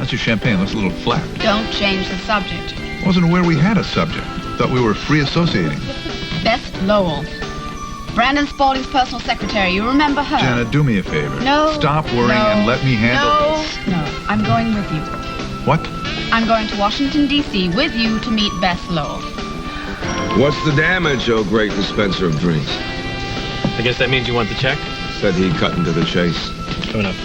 How's your champagne? Looks a little flat. Don't change the subject. Wasn't aware we had a subject. Thought we were free associating. Bess Lowell. Brandon Spaulding's personal secretary. You remember her? Jenna, do me a favor. No. Stop worrying and let me handle this. No. I'm going with you. What? I'm going to Washington, D.C. with you to meet Bess Lowell. What's the damage, oh great dispenser of drinks? I guess that means you want the check? Said he'd cut into the chase. Coming up.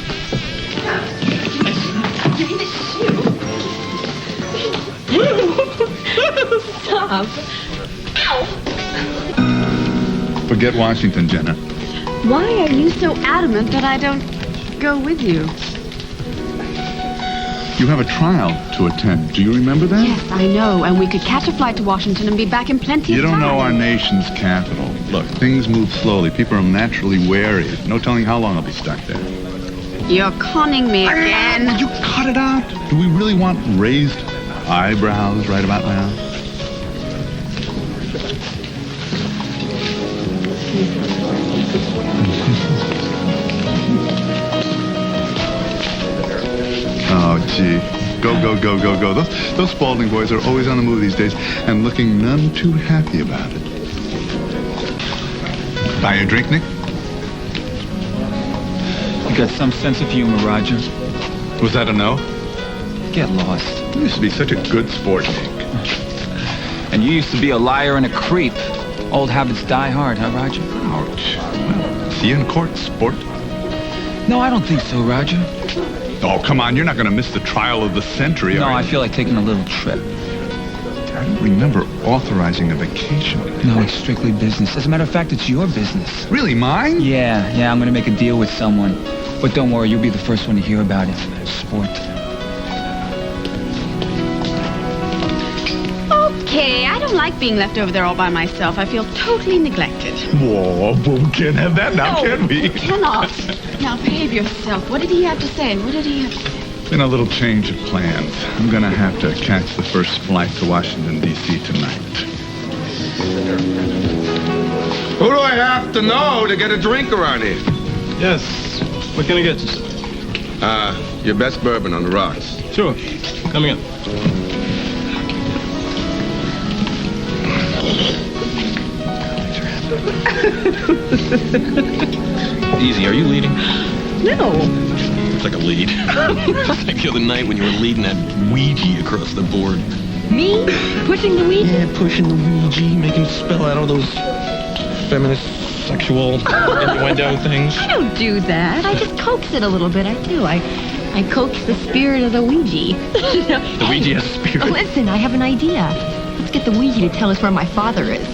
Stop. Forget Washington, Jenna. Why are you so adamant that I don't go with you? You have a trial to attend. Do you remember that? Yes, I know. And we could catch a flight to Washington and be back in plenty of time. You don't know our nation's capital. Look, things move slowly. People are naturally wary. No telling how long I'll be stuck there. You're conning me again. Would you cut it out? Do we really want raised eyebrows right about now? Oh, gee. Go. Those Spaulding boys are always on the move these days and looking none too happy about it. Buy you a drink, Nick? You got some sense of humor, Roger. Was that a no? Get lost. You used to be such a good sport, Nick. And you used to be a liar and a creep. Old habits die hard, huh, Roger? Ouch. Well, see you in court, sport. No, I don't think so, Roger. Oh, come on. You're not going to miss the trial of the century, No, are you? I feel like taking a little trip. I don't remember authorizing a vacation. No, it's strictly business. As a matter of fact, it's your business. Really, mine? Yeah, I'm going to make a deal with someone. But don't worry, you'll be the first one to hear about it. Sport. Okay, I don't like being left over there all by myself. I feel totally neglected. Whoa, we can't have that now, can we? We cannot. Now, behave yourself. What did he have to say? Been a little change of plans. I'm going to have to catch the first flight to Washington, D.C. tonight. Who do I have to know to get a drink around here? Yes. What can I get you, sir? Your best bourbon on the rocks. Sure. Coming in. Easy. Are you leading? No. It's like a lead. Just like the other night when you were leading that Ouija across the board. Me? Pushing the Ouija? Yeah, pushing the Ouija, making it spell out all those feminist, sexual innuendo things. I don't do that. I just coax it a little bit. I do. I coax the spirit of the Ouija. The Ouija has a spirit. Listen, I have an idea. Let's get the Ouija to tell us where my father is.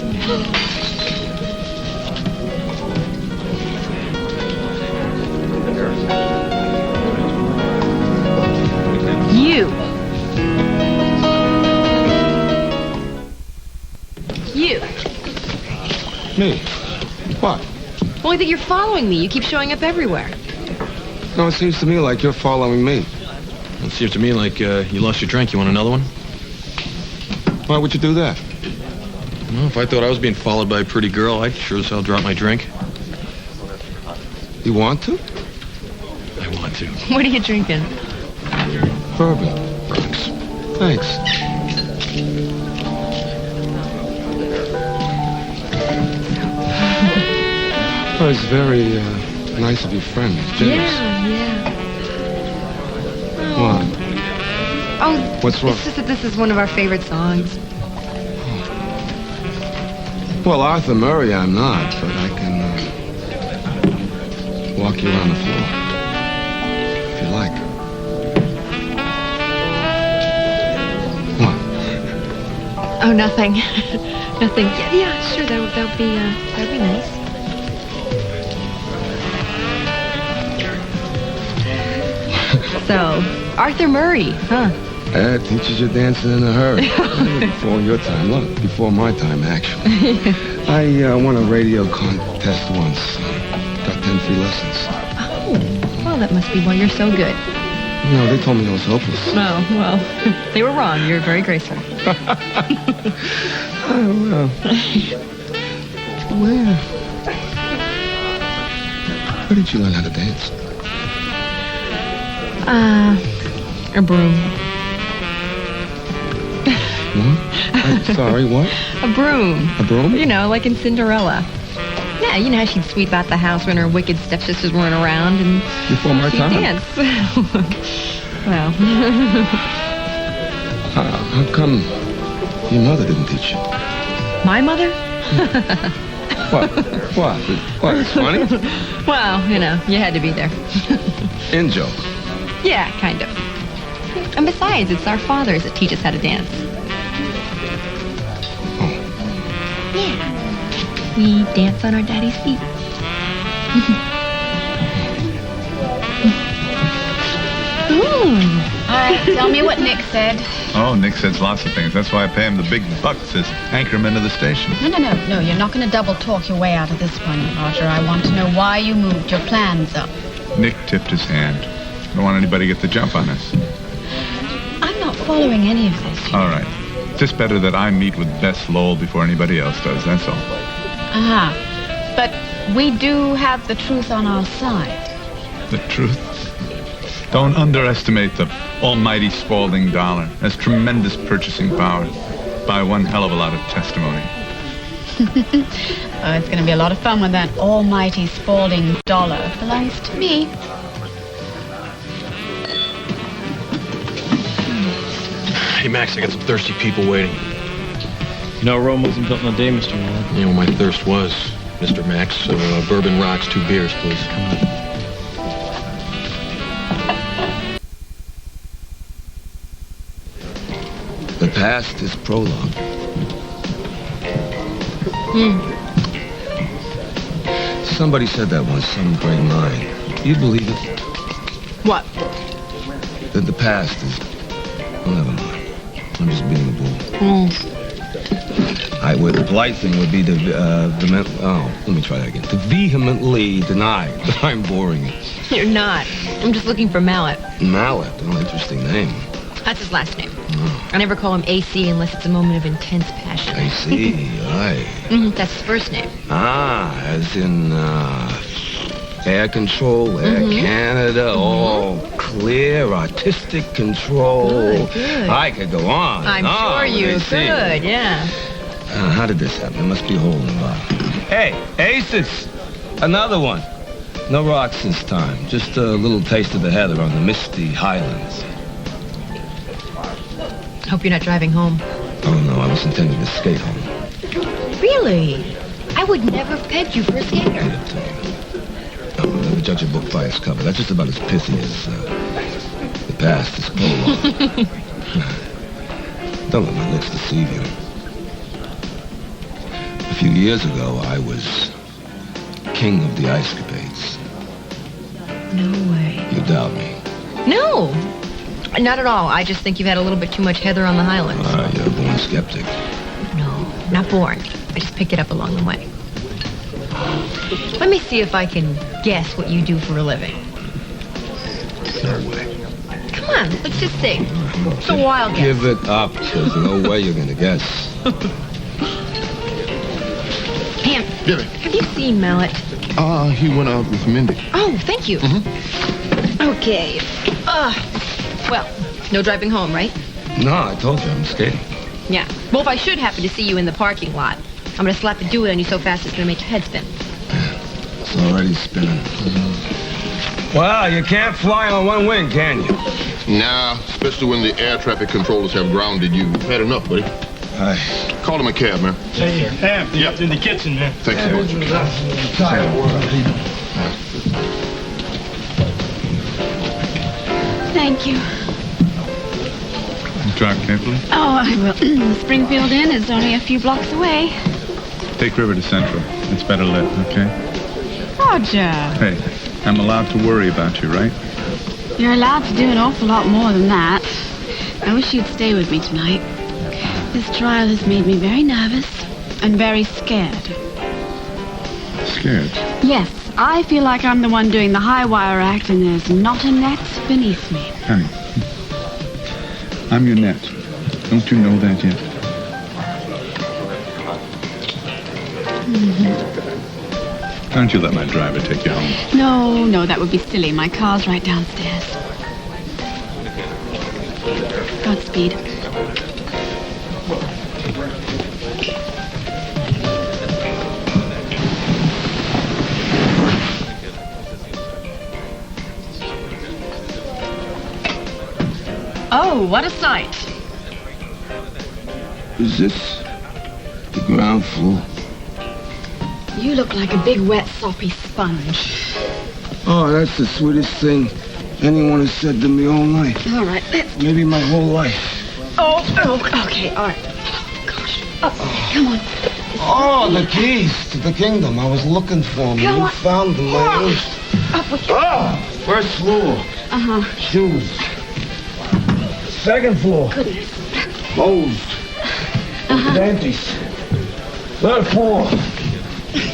You. Me? What? Only that you're following me. You keep showing up everywhere. No, it seems to me like you're following me. It seems to me like you lost your drink. You want another one? Why would you do that? Well, if I thought I was being followed by a pretty girl, I'd sure as hell drop my drink. You want to? I want to. What are you drinking? Bourbon. Thanks. Oh, it's very nice of your friend. Generous. Yeah. What? Oh, What's wrong? It's just that this is one of our favorite songs. Well, Arthur Murray, I'm not, but I can walk you around the floor if you like. What? Oh, nothing. Nothing. Yeah, sure. That'll be nice. So, Arthur Murray, huh? That teaches you dancing in a hurry. Before your time. Look, before my time, actually. I won a radio contest once. Got 10 free lessons. Oh, well, that must be why you're so good. No, they told me I was hopeless. Oh, well, they were wrong. You're very graceful. Oh, well. Where did you learn how to dance? A broom. What? I'm sorry, what? A broom. A broom? You know, like in Cinderella. Yeah, you know how she'd sweep out the house when her wicked stepsisters weren't around and Before my she'd time? dance. Well, How come your mother didn't teach you? my mother? What? What? It's funny? Well, you know, you had to be there. In joke. Yeah, kind of. And besides, it's our fathers that teach us how to dance. Yeah. We dance on our daddy's feet. All right, tell me what Nick said. Oh, Nick says lots of things. That's why I pay him the big bucks as anchorman of the station. No, you're not going to double talk your way out of this one, Roger. I want to know why you moved your plans up. Nick tipped his hand. Don't want anybody to get the jump on us. I'm not following any of this. All right. Just better that I meet with Bess Lowell before anybody else does, that's all. But we do have the truth on our side. The truth? Don't underestimate the almighty Spaulding dollar. Has tremendous purchasing power. Buy one hell of a lot of testimony. Oh, it's going to be a lot of fun when that almighty Spaulding dollar belongs to me. Hey, Max, I got some thirsty people waiting. You know, Rome wasn't built in a day, Mr. Miller. You know, my thirst was, Mr. Max. So, bourbon rocks, 2 beers, please. Come on. The past is prologue. Somebody said that once, some great mind. You believe it? What? That the past is... Oh, never mind. I'm just being a bull. Where the polite thing would be to, let me try that again. To vehemently deny that I'm boring it. You're not. I'm just looking for Mallet. Mallet, oh, interesting name. That's his last name. I never call him AC unless it's a moment of intense passion. AC, aye. That's his first name. As in, air control, Air Canada, all clear, artistic control. Good. I could go on. I'm sure you AC. could, yeah. How did this happen? There must be a hole in the bottom. Hey, Aces! Another one. No rocks this time. Just a little taste of the heather on the misty highlands. Hope you're not driving home. Oh, no, I was intending to skate home. Really? I would never have pegged you for a skater. Oh, never judge a book by its cover. That's just about as pithy as the past is prologue. Don't let my lips deceive you. A few years ago, I was king of the ice capades. No way. You doubt me. No, not at all. I just think you've had a little bit too much heather on the highlands. You're a born skeptic. No, not born. I just picked it up along the way. Let me see if I can guess what you do for a living. No way. Come on, let's just see. It's a wild guess. Give it up. There's no way you're going to guess. Pam, have you seen Mallet? He went out with Mindy. Oh, thank you. Okay. Well, no driving home, right? No, I told you I'm skating. Yeah. Well, if I should happen to see you in the parking lot, I'm going to slap a do-it on you so fast it's going to make your head spin. It's already spinning. Well, you can't fly on one wing, can you? Nah, especially when the air traffic controllers have grounded you. Had enough, buddy. Call him a cab, man. Hey, Pam, Yep. in the kitchen, man. Thanks so much. Thank you. Drive carefully. Oh, I will. The Springfield Inn is only a few blocks away. Take River to Central. It's better lit, okay? Roger, Hey, I'm allowed to worry about you, right? you're allowed to do an awful lot more than that. I wish you'd stay with me tonight. This trial has made me very nervous and very scared. Scared. Yes, I feel like I'm the one doing the high wire act and there's not a net beneath me. Honey, I'm your net. Don't you know that yet? Don't you let my driver take you home. No, that would be silly. My car's right downstairs. Godspeed. Oh, what a sight. Is this the ground floor? You look like a big, wet, soppy sponge. Oh, that's the sweetest thing anyone has said to me all night. All right, let's... Maybe my whole life. Oh, okay, all right. Oh, gosh. Oh, come on. Oh, the keys to the kingdom. I was looking for them. Come You on. found them. Up with you. Oh, first floor. Uh-huh. Shoes. Second floor. Goodness. Closed. Panties. Third floor.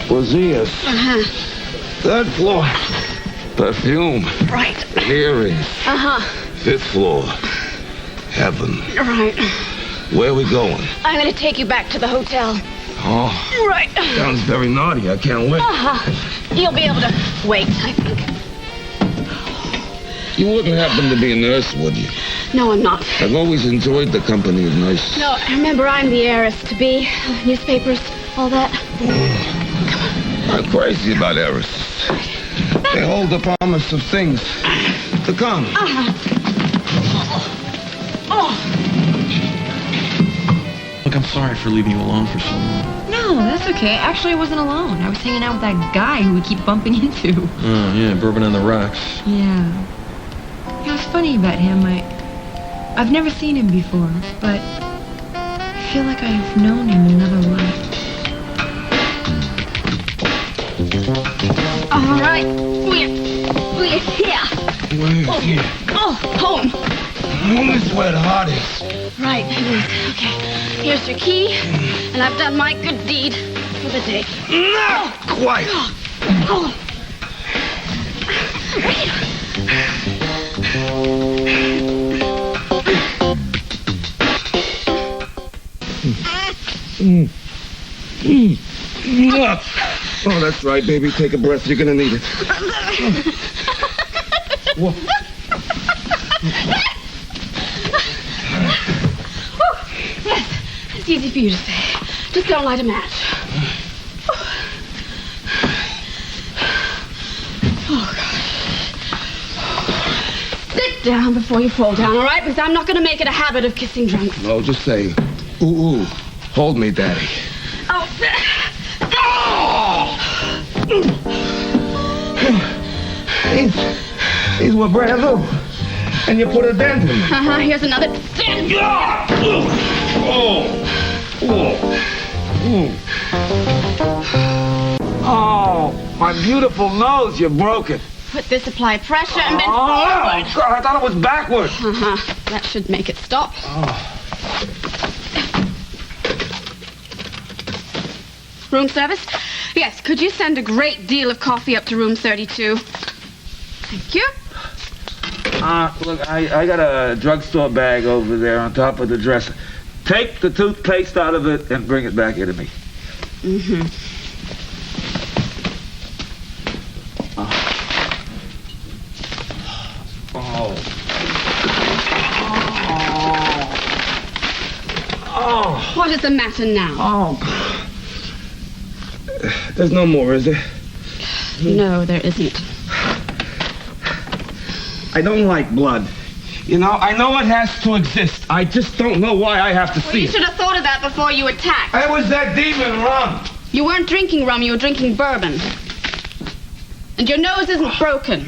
Braziers. Uh-huh. Third floor. Perfume. Right. Earrings. Uh-huh. Fifth floor. Heaven. Right. Where are we going? I'm going to take you back to the hotel. Oh, Right. sounds very naughty. I can't wait. Uh-huh. You'll be able to wait, I think. You wouldn't happen to be a nurse, would you? No, I'm not. I've always enjoyed the company of nurses. No, remember, I'm the heiress-to-be. Newspapers, all that. I'm crazy about heiresses. They hold the promise of things to come. Look, I'm sorry for leaving you alone for so long. No, that's okay. Actually, I wasn't alone. I was hanging out with that guy who we keep bumping into. Oh, yeah, bourbon on the rocks. Yeah. You know, it's funny about him. I've never seen him before, but I feel like I've known him in another life. All right. We're here. Where's here? Oh, home. Home is where the heart is. Right, it is. Okay. Here's your key, and I've done my good deed for the day. Not quite. Oh. Oh, that's right, baby. Take a breath. You're gonna need it. What? It's easy for you to say. Just don't light a match. Oh, gosh. Sit down before you fall down, all right? Because I'm not going to make it a habit of kissing drunks. No, just say, ooh, ooh. Hold me, Daddy. Oh. These were brand new. And you put a dent in them. Uh-huh, here's another. Oh, my beautiful nose, you broke it. Put this, apply pressure, and bend Oh, forward. God, I thought it was backward. Uh-huh, that should make it stop. Room service? Yes, could you send a great deal of coffee up to room 32? Thank you. Look, I got a drugstore bag over there on top of the dresser. Take the toothpaste out of it and bring it back here to me. Mm-hmm. What is the matter now? Oh. There's no more, is there? No, there isn't. I don't like blood. You know, I know it has to exist. I just don't know why I have to Well, see you it. should have thought of that before you attacked. It was that demon rum. You weren't drinking rum, you were drinking bourbon. And your nose isn't broken.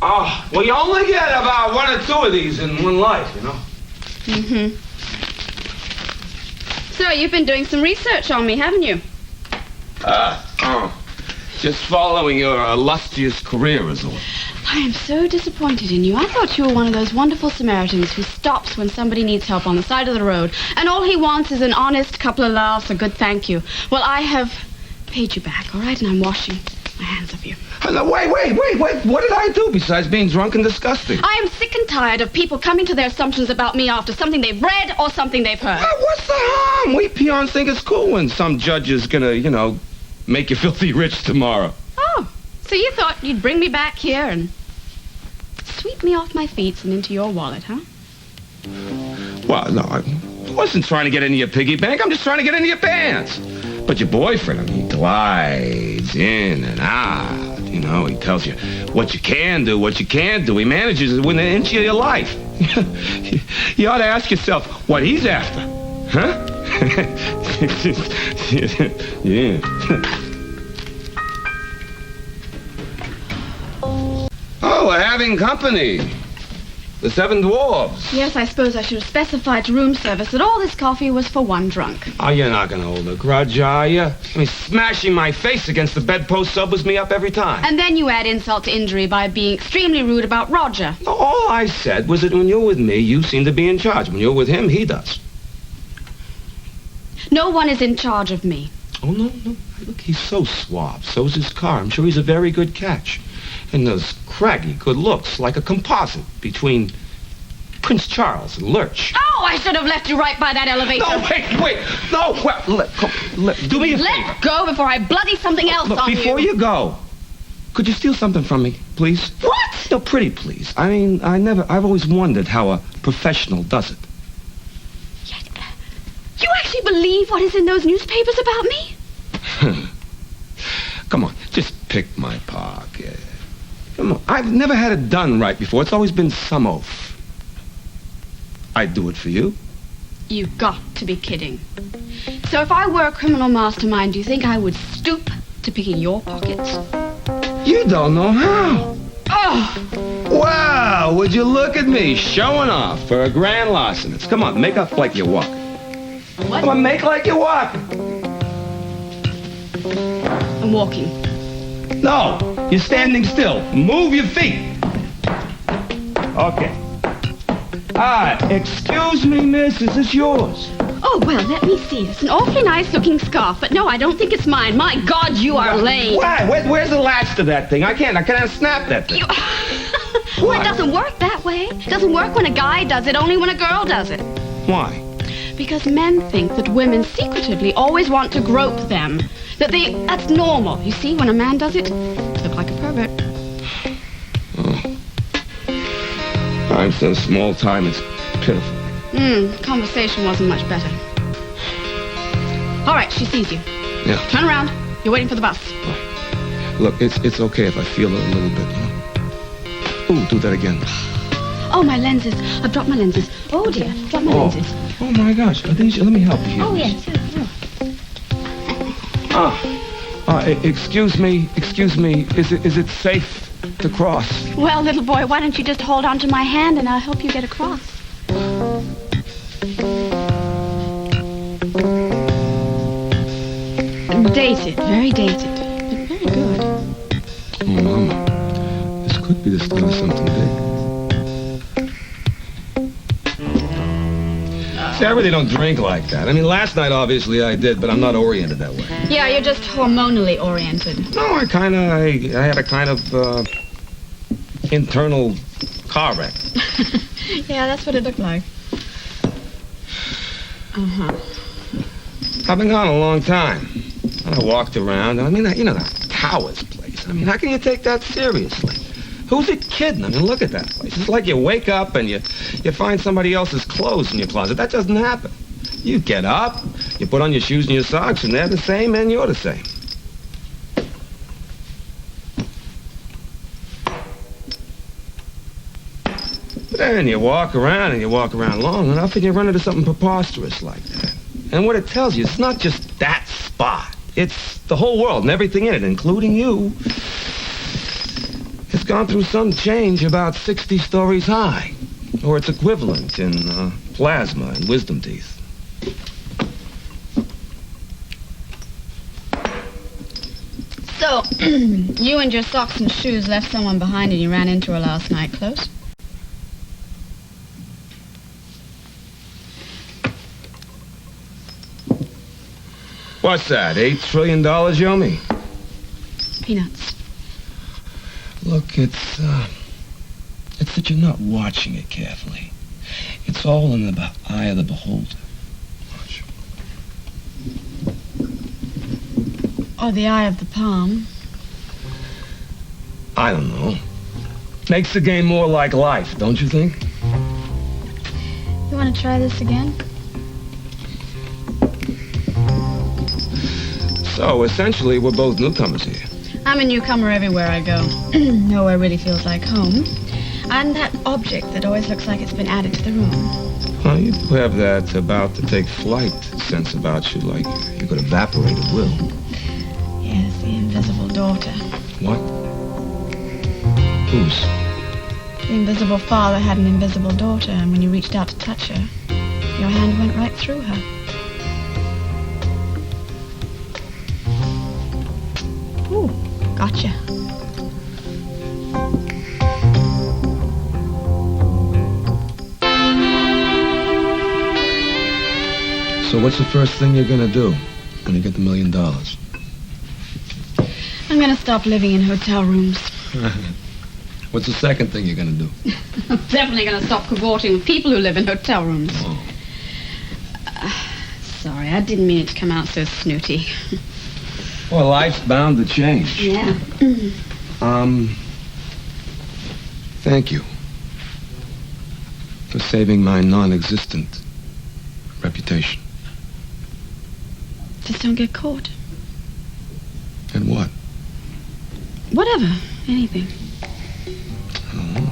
Oh, well, you only get about one or two of these in one life, you know? Mm-hmm. So, you've been doing some research on me, haven't you? Just following your illustrious career is all. I am so disappointed in you. I thought you were one of those wonderful Samaritans who stops when somebody needs help on the side of the road, and all he wants is an honest couple of laughs, a good thank you. Well, I have paid you back, all right? And I'm washing my hands of you. Wait. What did I do besides being drunk and disgusting? I am sick and tired of people coming to their assumptions about me after something they've read or something they've heard. What's the harm? We peons think it's cool when some judge is gonna, you know, make you filthy rich tomorrow. Oh, so you thought you'd bring me back here and sweep me off my feet and into your wallet, huh? Well, no, I wasn't trying to get into your piggy bank. I'm just trying to get into your pants. But your boyfriend, I mean, he glides in and out. You know, he tells you what you can do, what you can't do. He manages to win an inch of your life. You ought to ask yourself what he's after. Huh? Yeah. Oh, we're having company. The Seven Dwarfs. Yes, I suppose I should have specified to room service that all this coffee was for one drunk. Oh, you're not going to hold a grudge, are you? I mean, smashing my face against the bedpost sobers me up every time. And then you add insult to injury by being extremely rude about Roger. No, all I said was that when you're with me, you seem to be in charge. When you're with him, he does. No one is in charge of me. Oh, no. Look, he's so suave. So's his car. I'm sure he's a very good catch. And those craggy good looks, like a composite between Prince Charles and Lurch. Oh, I should have left you right by that elevator. No, wait. No, well, do me a favor. Let go before I bloody something else Look, on you. before you go, could you steal something from me, please? What? No, pretty please. I mean, I've always wondered how a professional does it. You actually believe what is in those newspapers about me? Come on, just pick my pocket. Come on, I've never had it done right before. It's always been some oaf. I'd do it for you. You've got to be kidding. So if I were a criminal mastermind, do you think I would stoop to picking your pockets? You don't know how. Oh! Wow, would you look at me showing off for a grand larceny? Come on, make up like you walk. What? Come on, make like you walk. I'm walking. No, you're standing still. Move your feet. Okay. Excuse me, miss, is this yours? Oh, well, let me see. It's an awfully nice-looking scarf, but no, I don't think it's mine. My God, you are lame. Why? Where's the latch to that thing? I can't snap that thing. Well, it doesn't work that way. It doesn't work when a guy does it, only when a girl does it. Why? Because men think that women secretively always want to grope them. That's normal. You see, when a man does it, you look like a pervert. Oh. I'm so small time, it's pitiful. Conversation wasn't much better. All right, she sees you. Yeah. Turn around. You're waiting for the bus. Look, it's okay if I feel it a little bit, you know? Ooh, do that again. Oh, my lenses. I've dropped my lenses. Oh, dear. Dropped my lenses. Oh, my gosh. Let me help you here. Oh, yes. Excuse me. Is it safe to cross? Well, little boy, why don't you just hold on to my hand and I'll help you get across. Dated, very dated, but very good. Oh, Mama, this could be the start of something big. See, I really don't drink like that. I mean, last night, obviously, I did, but I'm not oriented that way. Yeah, you're just hormonally oriented. No, I had a kind of, internal car wreck. Yeah, that's what it looked like. Uh-huh. I've been gone a long time. I walked around. I mean, you know, that Towers place. I mean, how can you take that seriously? Who's it kidding? I mean, look at that place. It's like you wake up and you find somebody else's clothes in your closet. That doesn't happen. You get up, you put on your shoes and your socks, and they're the same, and you're the same. But then you walk around long enough, and you run into something preposterous like that. And what it tells you, it's not just that spot. It's the whole world and everything in it, including you. It's gone through some change about 60 stories high, or its equivalent in plasma and wisdom teeth. So, you and your socks and shoes left someone behind and you ran into her last night. Close? What's that, $8 trillion you owe me? Peanuts. Look, it's that you're not watching it carefully. It's all in the eye of the beholder. Watch. Or the eye of the palm. I don't know. Makes the game more like life, don't you think? You want to try this again? So, essentially, we're both newcomers here. I'm a newcomer everywhere I go. Nowhere really feels like home. I'm that object that always looks like it's been added to the room. Well, you do have that about to take flight sense about you, like you could evaporate at will. Yes, the invisible daughter. What? Whose? The invisible father had an invisible daughter, and when you reached out to touch her, your hand went right through her. Ooh, gotcha. So what's the first thing you're gonna do when you get the $1 million? I'm gonna stop living in hotel rooms. What's the second thing you're gonna do? I'm definitely gonna stop cavorting with people who live in hotel rooms. Oh. Sorry, I didn't mean it to come out so snooty. Well, life's bound to change. Yeah. Thank you for saving my non-existent reputation. Just don't get caught. And what? Whatever. Anything. Oh.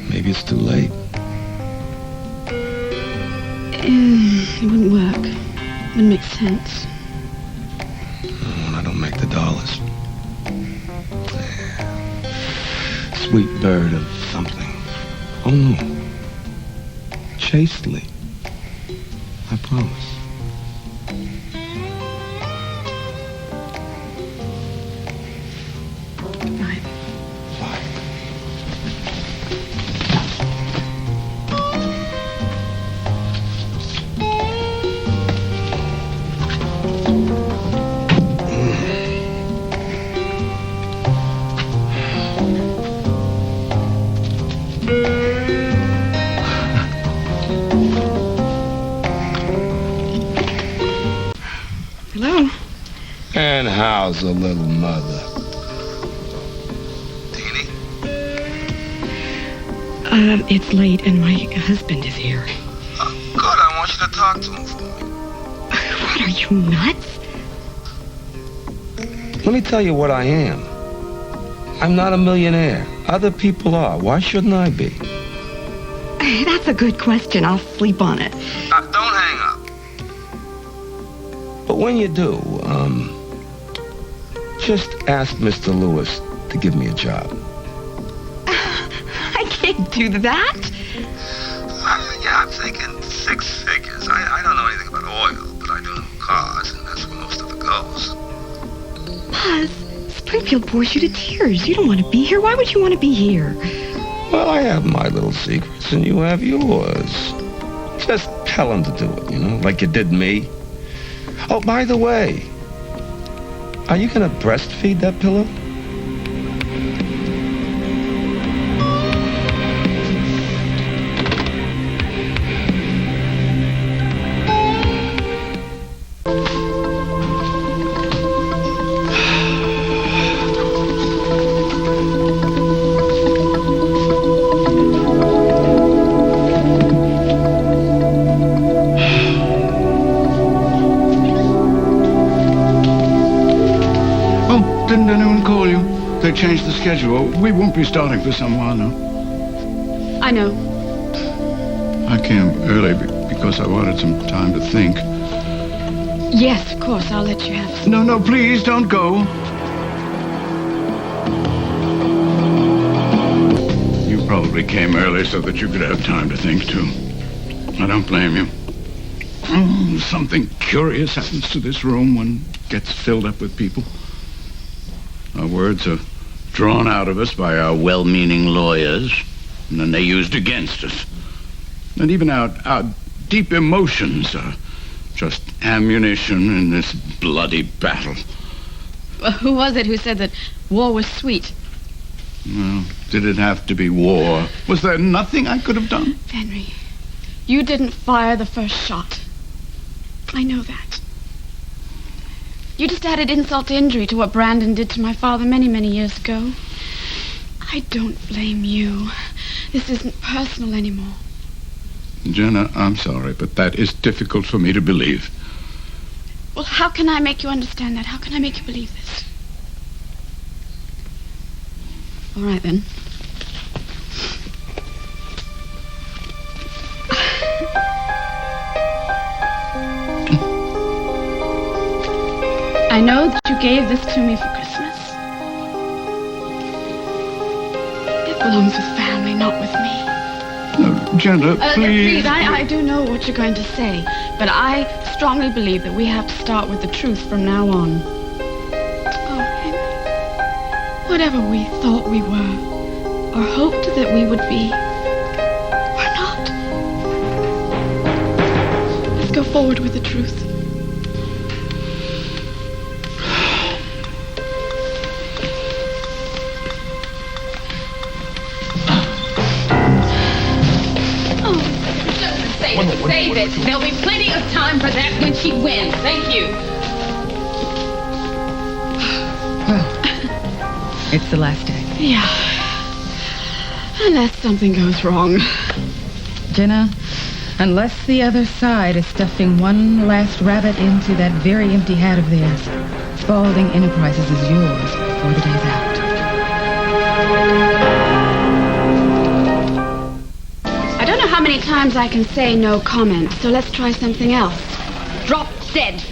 Maybe it's too late. It wouldn't work. Wouldn't make sense. Oh, I don't make the dollars. Sweet bird of something. Oh, no. Chastely. I promise. Goodbye. Bye. Hello. And how's the little mother? Teeny? It's late and my husband is here. Good, I want you to talk to him for me. What, are you nuts? Let me tell you what I am. I'm not a millionaire. Other people are. Why shouldn't I be? That's a good question. I'll sleep on it. Don't hang up. But when you do, just ask Mr. Lewis to give me a job. I can't do that. Yeah, I'm thinking 6 figures. I don't know anything about oil, but I do know cars, and that's where most of it goes. Buzz, Springfield bores you to tears. You don't want to be here. Why would you want to be here? Well, I have my little secrets, and you have yours. Just tell him to do it, like you did me. Oh, by the way, are you going to breastfeed that pillow? Didn't anyone call you? They changed the schedule. We won't be starting for some while now. I know. I came early because I wanted some time to think. Yes, of course. I'll let you have it. No, please, don't go. You probably came early so that you could have time to think, too. I don't blame you. Something curious happens to this room when it gets filled up with people. Our words are drawn out of us by our well-meaning lawyers, and then they're used against us. And even our deep emotions are just ammunition in this bloody battle. Well, who was it who said that war was sweet? Well, did it have to be war? Was there nothing I could have done? Henry, you didn't fire the first shot. I know that. You just added insult to injury to what Brandon did to my father many, many years ago. I don't blame you. This isn't personal anymore. Jenna, I'm sorry, but that is difficult for me to believe. Well, how can I make you understand that? How can I make you believe this? All right, then. I know that you gave this to me for Christmas. It belongs with family, not with me. No, Jenna, please. Please, I do know what you're going to say, but I strongly believe that we have to start with the truth from now on. Oh, Henry, whatever we thought we were, or hoped that we would be, we're not. Let's go forward with the truth. Save it. There'll be plenty of time for that when she wins. Thank you. Well, it's the last day. Yeah. Unless something goes wrong. Jenna, unless the other side is stuffing one last rabbit into that very empty hat of theirs, Spaulding Enterprises is yours before the day's out. How many times I can say no comment, so let's try something else. Drop dead.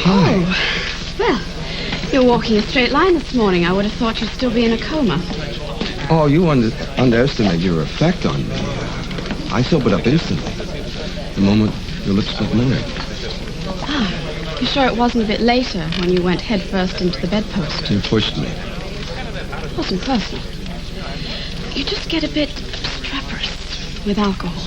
Oh, well, you're walking a straight line this morning. I would have thought you'd still be in a coma. Oh, you underestimate your effect on me. I sobered up instantly. The moment your lips met mine. Ah, you sure it wasn't a bit later when you went headfirst into the bedpost? You pushed me. It wasn't personal. You just get a bit obstreperous with alcohol.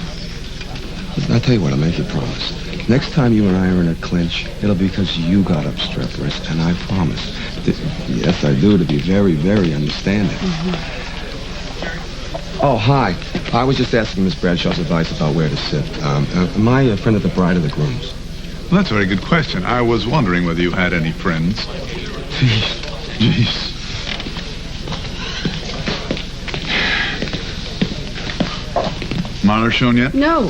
Listen, I'll tell you what, I'll make you a promise. Next time you and I are in a clinch, it'll be because you got obstreperous, and I promise that, yes, I do, to be very, very understanding. Oh, hi. I was just asking Miss Bradshaw's advice about where to sit. Am I a friend of the bride or the groom's? Well, that's a very good question. I was wondering whether you had any friends. Jeez. Marler shown yet? No,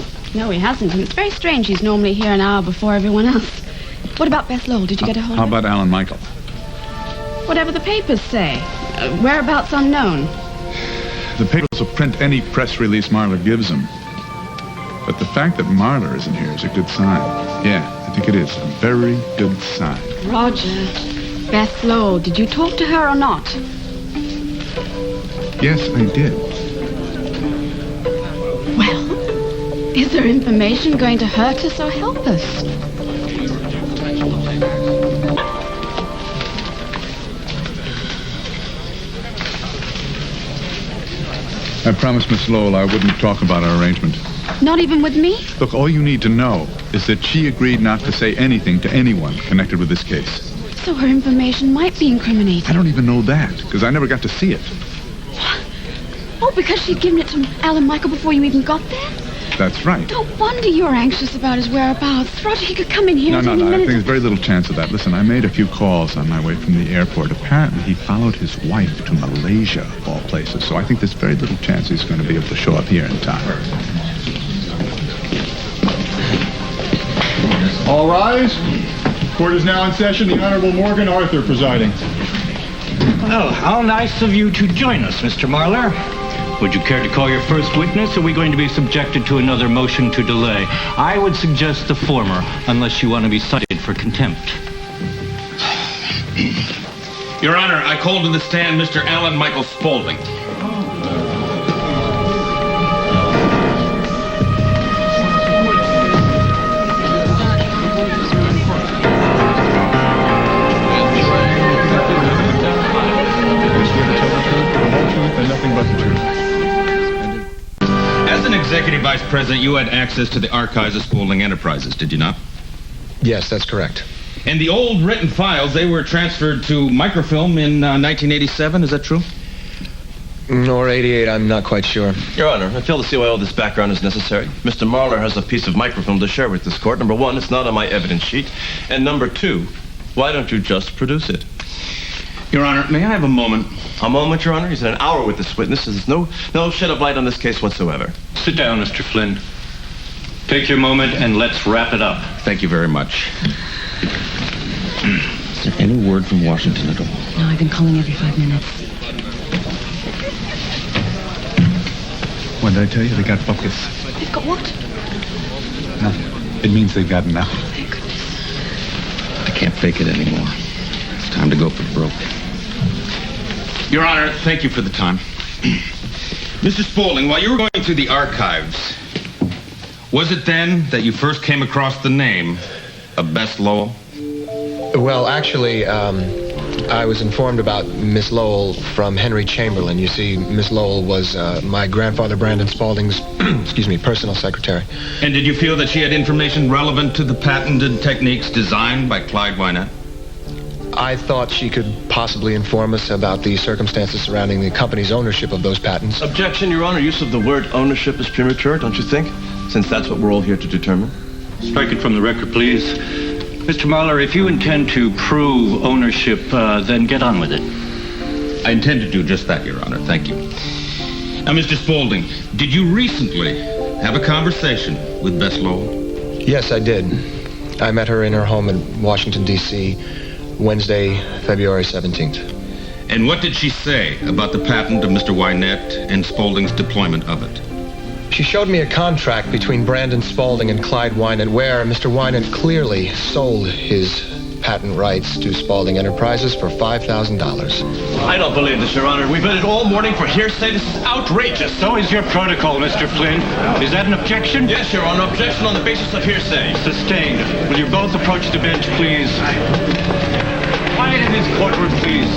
he hasn't. And it's very strange. He's normally here an hour before everyone else. What about Beth Lowell? Did you get a hold of her? How about Alan Michael? Whatever the papers say. Whereabouts unknown. The papers will print any press release Marler gives them. But the fact that Marler isn't here is a good sign. Yeah, I think it is. A very good sign. Roger. Beth Lowell, did you talk to her or not? Yes, I did. Well, is her information going to hurt us or help us? I promised Miss Lowell I wouldn't talk about our arrangement. Not even with me? Look, all you need to know is that she agreed not to say anything to anyone connected with this case. So her information might be incriminating. I don't even know that, because I never got to see it. Oh, because she'd given it to Alan Michael before you even got there? That's right. No wonder you're anxious about his whereabouts. Roger, he could come in here No, any minute. I think there's very little chance of that. Listen, I made a few calls on my way from the airport. Apparently, he followed his wife to Malaysia, of all places. So I think there's very little chance he's going to be able to show up here in time. All rise. Court is now in session. The Honorable Morgan Arthur presiding. Well, how nice of you to join us, Mr. Marler. Would you care to call your first witness, or are we going to be subjected to another motion to delay? I would suggest the former, unless you want to be cited for contempt. Your Honor, I call to the stand Mr. Alan Michael Spaulding. As an executive vice president, you had access to the archives of Spaulding Enterprises, did you not? Yes, that's correct. And the old written files, they were transferred to microfilm in 1987, is that true? Or 88, I'm not quite sure. Your Honor, I feel to see why all this background is necessary. Mr. Marler has a piece of microfilm to share with this court. Number one, it's not on my evidence sheet. And number two, why don't you just produce it? Your Honor, may I have a moment? A moment, Your Honor. He's had an hour with this witness. There's no shed of light on this case whatsoever. Sit down, Mr. Flynn. Take your moment and let's wrap it up. Thank you very much. Is there any word from Washington at all? No, I've been calling every 5 minutes. What did I tell you? They got focus. They've got what? Nothing. It means they've got nothing. Thank goodness. I can't fake it anymore. It's time to go for broke. Your Honor, thank you for the time. Mr. Spaulding, while you were going through the archives, was it then that you first came across the name of Bess Lowell? Well, actually, I was informed about Miss Lowell from Henry Chamberlain. You see, Miss Lowell was my grandfather Brandon Spaulding's, personal secretary. And did you feel that she had information relevant to the patented techniques designed by Clyde Wynette? I thought she could possibly inform us about the circumstances surrounding the company's ownership of those patents. Objection, Your Honor. Use of the word ownership is premature, don't you think? Since that's what we're all here to determine. Strike it from the record, please. Mr. Mahler, if you intend to prove ownership, then get on with it. I intend to do just that, Your Honor. Thank you. Now, Mr. Spaulding, did you recently have a conversation with Bess Lowell? Yes, I did. I met her in her home in Washington, D.C., Wednesday, February 17th. And what did she say about the patent of Mr. Wynette and Spaulding's deployment of it? She showed me a contract between Brandon Spaulding and Clyde Wynette where Mr. Wynette clearly sold his patent rights to Spaulding Enterprises for $5,000. I don't believe this, Your Honor. We've waited all morning for hearsay. This is outrageous. So is your protocol, Mr. Flynn. Is that an objection? Yes, Your Honor. Objection on the basis of hearsay. Sustained. Will you both approach the bench, please? Quiet in this courtroom, please.